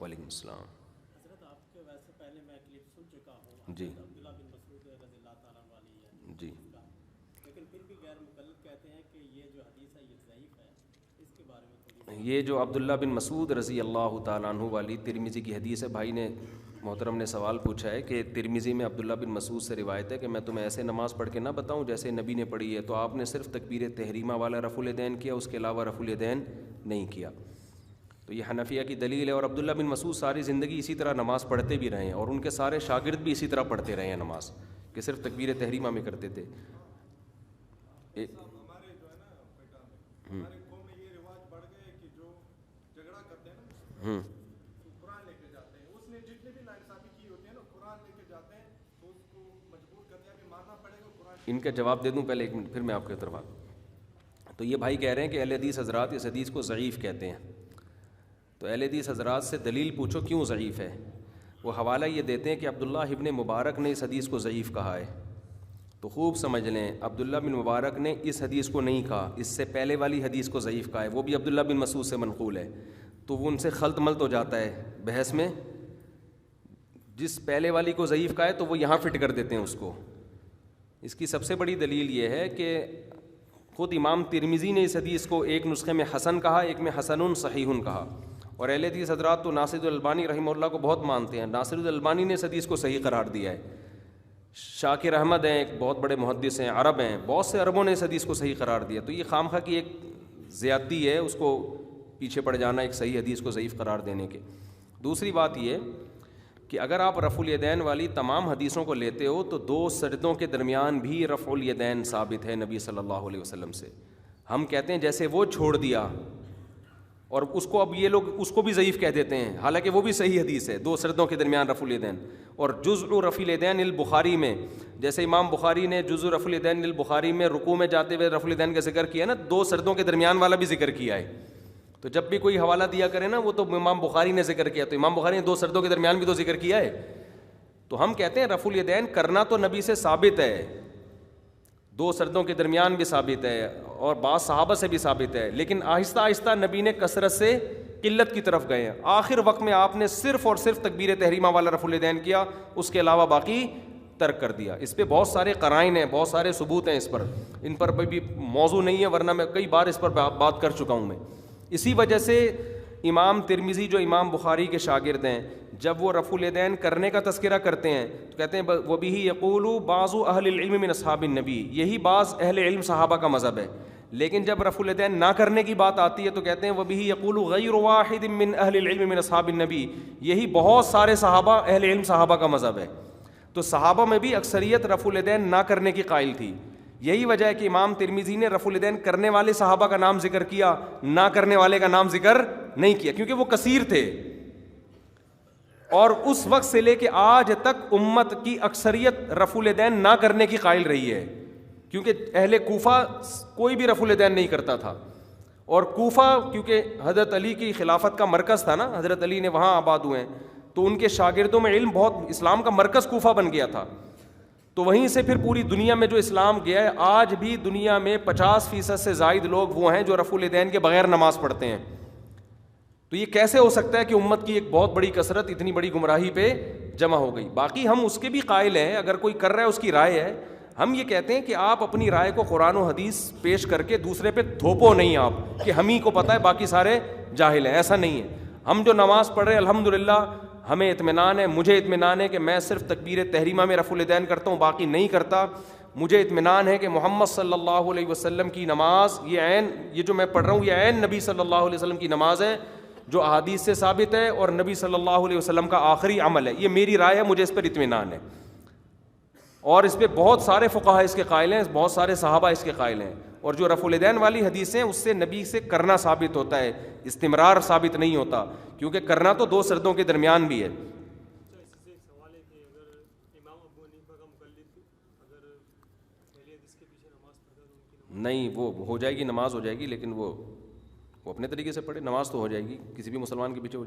وعلیکم السلام. حضرت آپ کے ویسے پہلے میں کلپ سن چکا ہوں جی عبداللہ بن مسعود رضی اللہ تعالیٰ والی ہے جی. اس کا، لیکن پھر بھی غیر مقلد کہتے ہیں کہ یہ جو حدیث ہے یہ ضعیف ہے. اس کے بارے میں تھوڑی یہ جو عبداللہ بن مسعود رضی اللہ تعالیٰ عنہ والی ترمذی کی حدیث ہے، بھائی نے محترم نے سوال پوچھا ہے کہ ترمذی میں عبداللہ بن مسعود سے روایت ہے کہ میں تمہیں ایسے نماز پڑھ کے نہ بتاؤں جیسے نبی نے پڑھی ہے، تو آپ نے صرف تکبیر تحریمہ والا رفع الیدین کیا، اس کے علاوہ رفع الیدین نہیں کیا. تو یہ حنفیہ کی دلیل ہے. اور عبداللہ بن مسعود ساری زندگی اسی طرح نماز پڑھتے بھی رہے ہیں، اور ان کے سارے شاگرد بھی اسی طرح پڑھتے رہے ہیں نماز، کہ صرف تکبیر تحریمہ میں کرتے تھے. ہمارے جو ہے نا بیٹا میں ہمارے قوم میں یہ رواج بڑھ گئے کہ جو جھگڑا کرتے ہیں نا قرآن لے کے جاتے ہیں. اس نے جتنے بھی ناانصافی کی ہوتی ہے نا قرآن لے کے جاتے ہیں تو اس کو مجبور کرتے ہیں کہ ماننا پڑے گا قرآن. ان کا جواب دے دوں پہلے ایک منٹ، پھر میں آپ کی طرف آتا. تو یہ بھائی کہہ رہے ہیں کہ اہل حدیث حضرات اس حدیث کو ضعیف کہتے ہیں. تو اہل حدیث حضرات سے دلیل پوچھو کیوں ضعیف ہے. وہ حوالہ یہ دیتے ہیں کہ عبداللہ ابن مبارک نے اس حدیث کو ضعیف کہا ہے. تو خوب سمجھ لیں، عبداللہ بن مبارک نے اس حدیث کو نہیں کہا، اس سے پہلے والی حدیث کو ضعیف کہا ہے، وہ بھی عبداللہ بن مسعود سے منقول ہے. تو وہ ان سے خلط ملط ہو جاتا ہے بحث میں. جس پہلے والی کو ضعیف کہا ہے تو وہ یہاں فٹ کر دیتے ہیں اس کو. اس کی سب سے بڑی دلیل یہ ہے کہ خود امام ترمذی نے اس حدیث کو ایک نسخے میں حسن کہا، ایک میں حسن صحیح کہا. اور اہل حدیث حضرات تو ناصر الالبانی رحمہ اللہ کو بہت مانتے ہیں. ناصر الالبانی نے اس حدیث کو صحیح قرار دیا ہے. شاکر احمد ہیں، ایک بہت بڑے محدث ہیں، عرب ہیں، بہت سے عربوں نے اس حدیث کو صحیح قرار دیا. تو یہ خامخواہ کی ایک زیادتی ہے اس کو پیچھے پڑ جانا ایک صحیح حدیث کو ضعیف قرار دینے کے. دوسری بات یہ کہ اگر آپ رفع الیدین والی تمام حدیثوں کو لیتے ہو تو 2 سجدوں کے درمیان بھی رفع الیدین ثابت ہے نبی صلی اللہ علیہ وسلم سے. ہم کہتے ہیں جیسے وہ چھوڑ دیا، اور اس کو اب یہ لوگ اس کو بھی ضعیف کہہ دیتے ہیں، حالانکہ وہ بھی صحیح حدیث ہے 2 سجدوں کے درمیان رفع الیدین. اور جزء رفع الیدین البخاری میں، جیسے امام بخاری نے جزء رفع الیدین البخاری میں رکوع میں جاتے ہوئے رفع الیدین کا ذکر کیا نا، 2 سجدوں کے درمیان والا بھی ذکر کیا ہے. تو جب بھی کوئی حوالہ دیا کرے نا وہ تو امام بخاری نے ذکر کیا، تو امام بخاری نے 2 سجدوں کے درمیان بھی تو ذکر کیا ہے. تو ہم کہتے ہیں رفع الیدین کرنا تو نبی سے ثابت ہے، 2 سجدوں کے درمیان بھی ثابت ہے، اور بعض صحابہ سے بھی ثابت ہے، لیکن آہستہ آہستہ نبی نے کثرت سے قلت کی طرف گئے ہیں. آخر وقت میں آپ نے صرف اور صرف تکبیر تحریمہ والا رفع الیدین کیا، اس کے علاوہ باقی ترک کر دیا. اس پہ بہت سارے قرائن ہیں، بہت سارے ثبوت ہیں اس پر. ان پر بھی موضوع نہیں ہے، ورنہ میں کئی بار اس پر بات کر چکا ہوں میں. اسی وجہ سے امام ترمذی جو امام بخاری کے شاگرد ہیں، جب وہ رفع الیدین کرنے کا تذکرہ کرتے ہیں تو کہتے ہیں وَبِهِ يَقُولُ بَعْضُ أَهْلِ الْعِلْمِ مِنْ أَصْحَابِ النَّبِيِّ، یہی بعض اہل علم صحابہ کا مذہب ہے. لیکن جب رفع الیدین نہ کرنے کی بات آتی ہے تو کہتے ہیں وَبِهِ يَقُولُ غَيْرُ وَاحِدٍ مِّنْ أَهْلِ الْعِلْمِ مِنْ أَصْحَابِ النَّبِيِّ، یہی بہت سارے صحابہ اہل علم صحابہ کا مذہب ہے. تو صحابہ میں بھی اکثریت رفع الیدین نہ کرنے کی قائل تھی. یہی وجہ ہے کہ امام ترمذی نے رفع الیدین کرنے والے صحابہ کا نام ذکر کیا، نہ کرنے والے کا نام ذکر نہیں کیا، کیونکہ وہ کثیر تھے. اور اس وقت سے لے کے آج تک امت کی اکثریت رفع الیدین نہ کرنے کی قائل رہی ہے، کیونکہ اہل کوفہ کوئی بھی رفع الیدین نہیں کرتا تھا. اور کوفہ کیونکہ حضرت علی کی خلافت کا مرکز تھا نا، حضرت علی نے وہاں آباد ہوئے ہیں، تو ان کے شاگردوں میں علم بہت، اسلام کا مرکز کوفہ بن گیا تھا. تو وہیں سے پھر پوری دنیا میں جو اسلام گیا ہے، آج بھی دنیا میں 50% سے زائد لوگ وہ ہیں جو رفع الیدین کے بغیر نماز پڑھتے ہیں. تو یہ کیسے ہو سکتا ہے کہ امت کی ایک بہت بڑی کثرت اتنی بڑی گمراہی پہ جمع ہو گئی؟ باقی ہم اس کے بھی قائل ہیں، اگر کوئی کر رہا ہے اس کی رائے ہے. ہم یہ کہتے ہیں کہ آپ اپنی رائے کو قرآن و حدیث پیش کر کے دوسرے پہ تھوپو نہیں آپ کہ ہم ہی کو پتہ ہے باقی سارے جاہل ہیں. ایسا نہیں ہے. ہم جو نماز پڑھ رہے ہیں الحمدللہ ہمیں اطمینان ہے، مجھے اطمینان ہے کہ میں صرف تکبیر تحریمہ میں رفع الیدین کرتا ہوں، باقی نہیں کرتا. مجھے اطمینان ہے کہ محمد صلی اللہ علیہ وسلم کی نماز یہ جو میں پڑھ رہا ہوں یہ عین نبی صلی اللہ علیہ وسلم کی نماز ہے، جو احادیث سے ثابت ہے اور نبی صلی اللہ علیہ وسلم کا آخری عمل ہے. یہ میری رائے ہے، مجھے اس پر اطمینان ہے. اور اس پہ بہت سارے فقہاء اس کے قائل ہیں، بہت سارے صحابہ اس کے قائل ہیں. اور جو رفع الیدین والی حدیثیں اس سے نبی سے کرنا ثابت ہوتا ہے، استمرار ثابت نہیں ہوتا، کیونکہ کرنا تو 2 سجدوں کے درمیان بھی ہے. نہیں، وہ ہو جائے گی، نماز ہو جائے گی، لیکن وہ اپنے طریقے سے پڑھے، نماز تو ہو جائے گی، کسی بھی مسلمان کے پیچھے